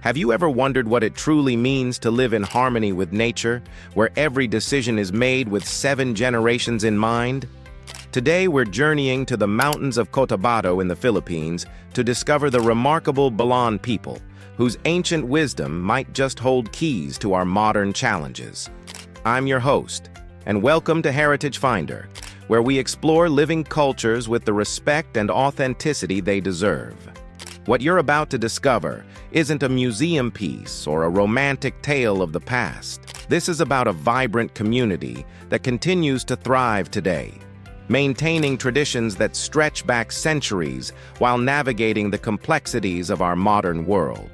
Have you ever wondered what it truly means to live in harmony with nature, where every decision is made with 7 generations in mind? Today, we're journeying to the mountains of Cotabato in the Philippines to discover the remarkable Balaan people, whose ancient wisdom might just hold keys to our modern challenges. I'm your host, and welcome to Heritage Finder, where we explore living cultures with the respect and authenticity they deserve. What you're about to discover isn't a museum piece or a romantic tale of the past. This is about a vibrant community that continues to thrive today, maintaining traditions that stretch back centuries while navigating the complexities of our modern world.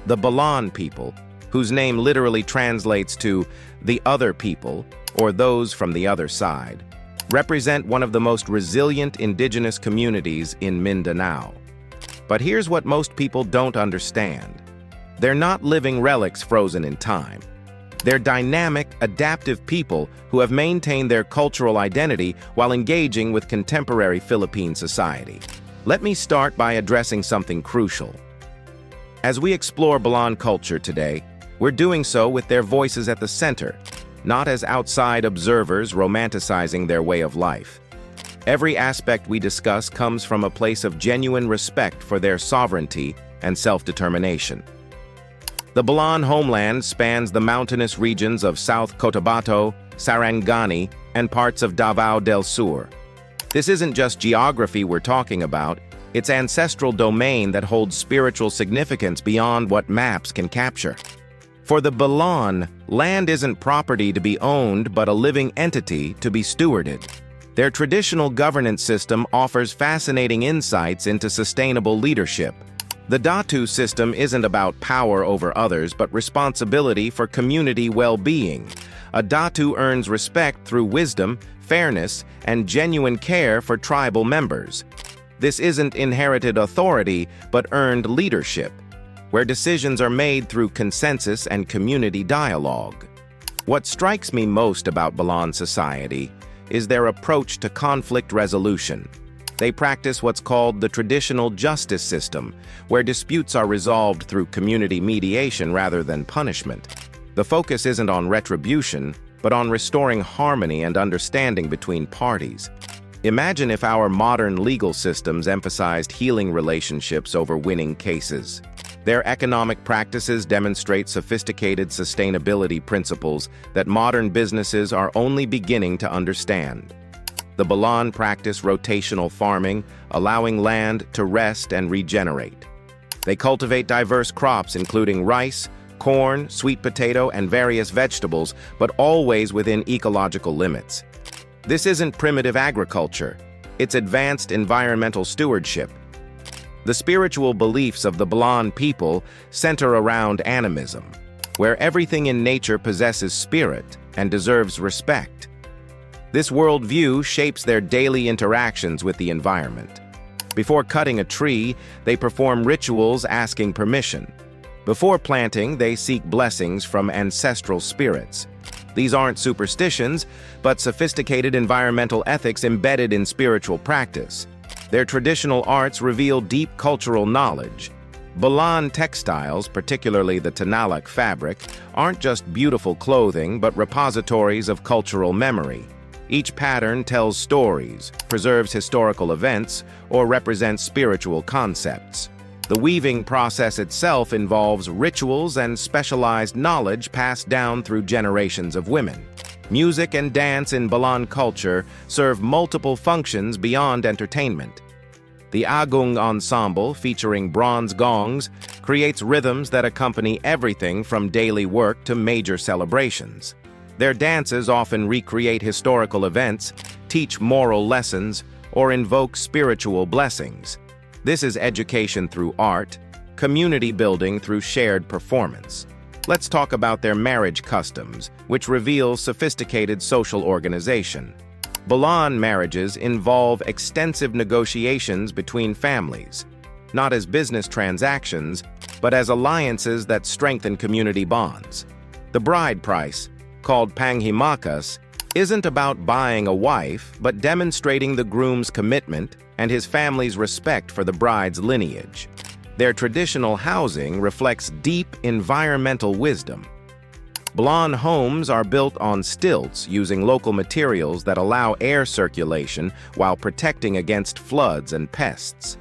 The Balaan people, whose name literally translates to the other people or those from the other side, represent one of the most resilient indigenous communities in Mindanao. But here's what most people don't understand. They're not living relics frozen in time. They're dynamic, adaptive people who have maintained their cultural identity while engaging with contemporary Philippine society. Let me start by addressing something crucial. As we explore Balaan culture today, we're doing so with their voices at the center, not as outside observers romanticizing their way of life. Every aspect we discuss comes from a place of genuine respect for their sovereignty and self-determination. The Balaan homeland spans the mountainous regions of South Cotabato, Sarangani, and parts of Davao del Sur. This isn't just geography we're talking about, it's ancestral domain that holds spiritual significance beyond what maps can capture. For the Balaan, land isn't property to be owned but a living entity to be stewarded. Their traditional governance system offers fascinating insights into sustainable leadership. The Datu system isn't about power over others but responsibility for community well-being. A Datu earns respect through wisdom, fairness, and genuine care for tribal members. This isn't inherited authority but earned leadership, where decisions are made through consensus and community dialogue. What strikes me most about Balaan society is their approach to conflict resolution. They practice what's called the traditional justice system, where disputes are resolved through community mediation rather than punishment. The focus isn't on retribution, but on restoring harmony and understanding between parties. Imagine if our modern legal systems emphasized healing relationships over winning cases. Their economic practices demonstrate sophisticated sustainability principles that modern businesses are only beginning to understand. The Balaan practice rotational farming, allowing land to rest and regenerate. They cultivate diverse crops including rice, corn, sweet potato, and various vegetables, but always within ecological limits. This isn't primitive agriculture, it's advanced environmental stewardship. The spiritual beliefs of the Balaan people center around animism, where everything in nature possesses spirit and deserves respect. This worldview shapes their daily interactions with the environment. Before cutting a tree, they perform rituals asking permission. Before planting, they seek blessings from ancestral spirits. These aren't superstitions, but sophisticated environmental ethics embedded in spiritual practice. Their traditional arts reveal deep cultural knowledge. Balaan textiles, particularly the Tanalak fabric, aren't just beautiful clothing but repositories of cultural memory. Each pattern tells stories, preserves historical events, or represents spiritual concepts. The weaving process itself involves rituals and specialized knowledge passed down through generations of women. Music and dance in Balaan culture serve multiple functions beyond entertainment. The Agung ensemble, featuring bronze gongs, creates rhythms that accompany everything from daily work to major celebrations. Their dances often recreate historical events, teach moral lessons, or invoke spiritual blessings. This is education through art, community building through shared performance. Let's talk about their marriage customs, which reveal sophisticated social organization. Balaan marriages involve extensive negotiations between families, not as business transactions, but as alliances that strengthen community bonds. The bride price, called panghimakas, isn't about buying a wife, but demonstrating the groom's commitment and his family's respect for the bride's lineage. Their traditional housing reflects deep environmental wisdom. Blaan homes are built on stilts using local materials that allow air circulation while protecting against floods and pests.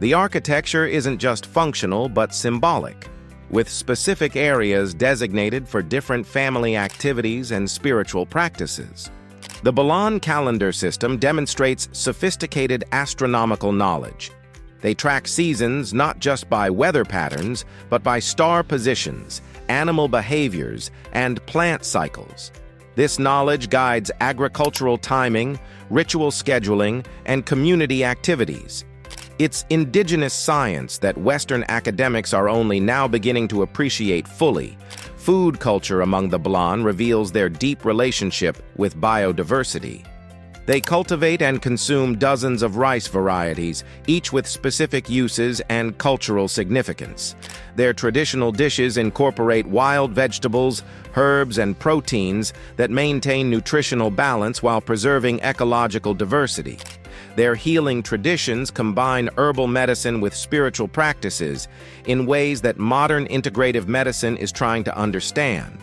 The architecture isn't just functional but symbolic, with specific areas designated for different family activities and spiritual practices. The Balaan calendar system demonstrates sophisticated astronomical knowledge. They track seasons not just by weather patterns, but by star positions, animal behaviors, and plant cycles. This knowledge guides agricultural timing, ritual scheduling, and community activities. It's indigenous science that Western academics are only now beginning to appreciate fully. Food culture among the Blaan reveals their deep relationship with biodiversity. They cultivate and consume dozens of rice varieties, each with specific uses and cultural significance. Their traditional dishes incorporate wild vegetables, herbs, and proteins that maintain nutritional balance while preserving ecological diversity. Their healing traditions combine herbal medicine with spiritual practices in ways that modern integrative medicine is trying to understand.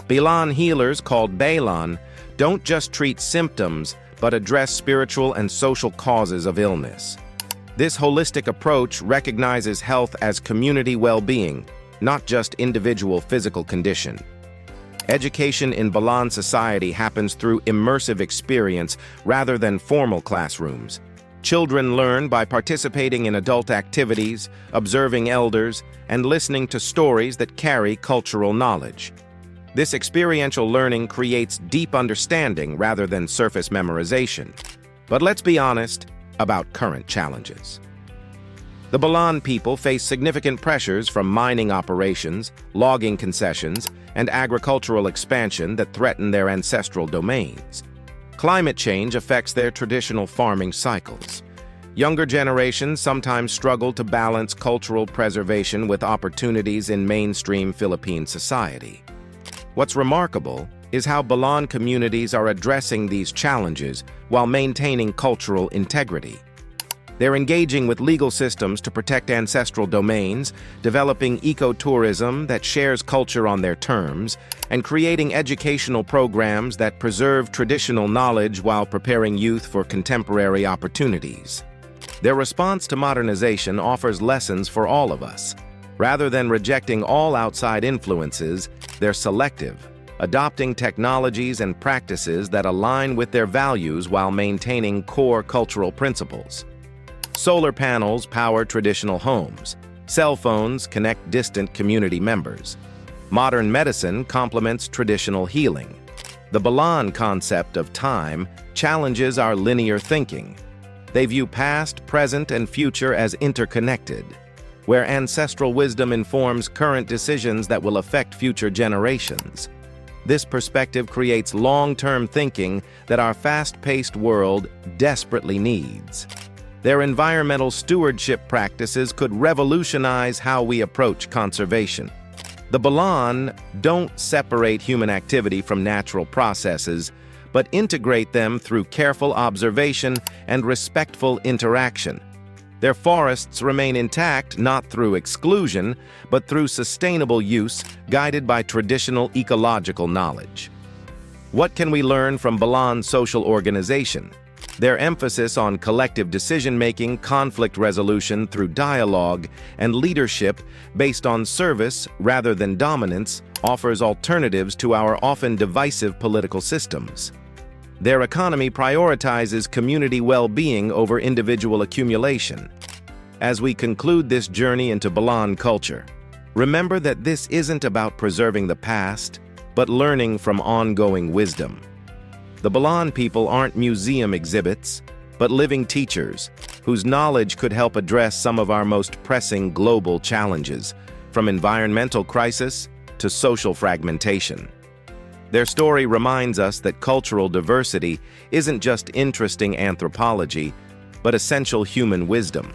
Balaan healers, called Balaan, don't just treat symptoms, but address spiritual and social causes of illness. This holistic approach recognizes health as community well-being, not just individual physical condition. Education in Balaan society happens through immersive experience rather than formal classrooms. Children learn by participating in adult activities, observing elders, and listening to stories that carry cultural knowledge. This experiential learning creates deep understanding rather than surface memorization. But let's be honest about current challenges. The Balaan people face significant pressures from mining operations, logging concessions, and agricultural expansion that threaten their ancestral domains. Climate change affects their traditional farming cycles. Younger generations sometimes struggle to balance cultural preservation with opportunities in mainstream Philippine society. What's remarkable is how Balaan communities are addressing these challenges while maintaining cultural integrity. They're engaging with legal systems to protect ancestral domains, developing ecotourism that shares culture on their terms, and creating educational programs that preserve traditional knowledge while preparing youth for contemporary opportunities. Their response to modernization offers lessons for all of us. Rather than rejecting all outside influences, they're selective, adopting technologies and practices that align with their values while maintaining core cultural principles. Solar panels power traditional homes. Cell phones connect distant community members. Modern medicine complements traditional healing. The Balaan concept of time challenges our linear thinking. They view past, present, and future as interconnected, where ancestral wisdom informs current decisions that will affect future generations. This perspective creates long-term thinking that our fast-paced world desperately needs. Their environmental stewardship practices could revolutionize how we approach conservation. The Balaan don't separate human activity from natural processes, but integrate them through careful observation and respectful interaction. Their forests remain intact not through exclusion, but through sustainable use, guided by traditional ecological knowledge. What can we learn from Balaan's social organization? Their emphasis on collective decision-making, conflict resolution through dialogue, and leadership based on service rather than dominance offers alternatives to our often divisive political systems. Their economy prioritizes community well-being over individual accumulation. As we conclude this journey into Balaan culture, remember that this isn't about preserving the past, but learning from ongoing wisdom. The Balaan people aren't museum exhibits, but living teachers whose knowledge could help address some of our most pressing global challenges, from environmental crisis to social fragmentation. Their story reminds us that cultural diversity isn't just interesting anthropology, but essential human wisdom.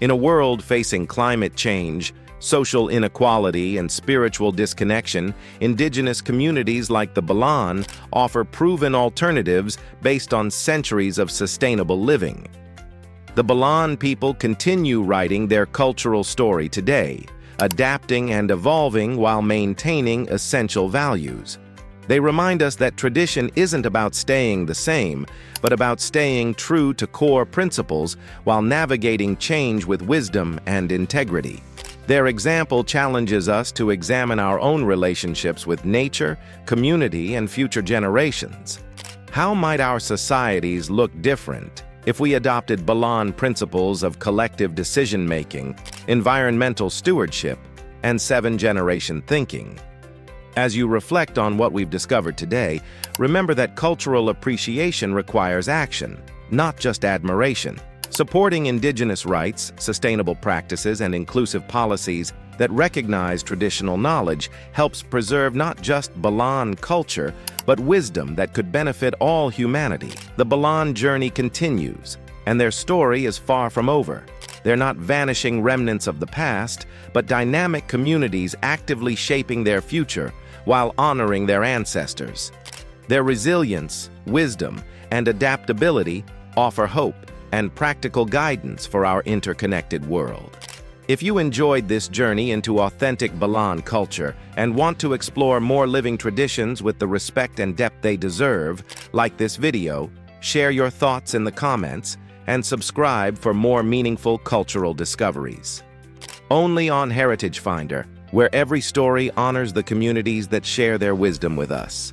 In a world facing climate change, social inequality, and spiritual disconnection, indigenous communities like the Balaan offer proven alternatives based on centuries of sustainable living. The Balaan people continue writing their cultural story today, adapting and evolving while maintaining essential values. They remind us that tradition isn't about staying the same, but about staying true to core principles while navigating change with wisdom and integrity. Their example challenges us to examine our own relationships with nature, community, and future generations. How might our societies look different if we adopted Balaan principles of collective decision-making, environmental stewardship, and seven-generation thinking? As you reflect on what we've discovered today, remember that cultural appreciation requires action, not just admiration. Supporting indigenous rights, sustainable practices, and inclusive policies that recognize traditional knowledge helps preserve not just Balaan culture, but wisdom that could benefit all humanity. The Balaan journey continues, and their story is far from over. They're not vanishing remnants of the past, but dynamic communities actively shaping their future while honoring their ancestors. Their resilience, wisdom, and adaptability offer hope and practical guidance for our interconnected world. If you enjoyed this journey into authentic Balaan culture and want to explore more living traditions with the respect and depth they deserve, like this video, share your thoughts in the comments, and subscribe for more meaningful cultural discoveries. Only on Heritage Finder, where every story honors the communities that share their wisdom with us.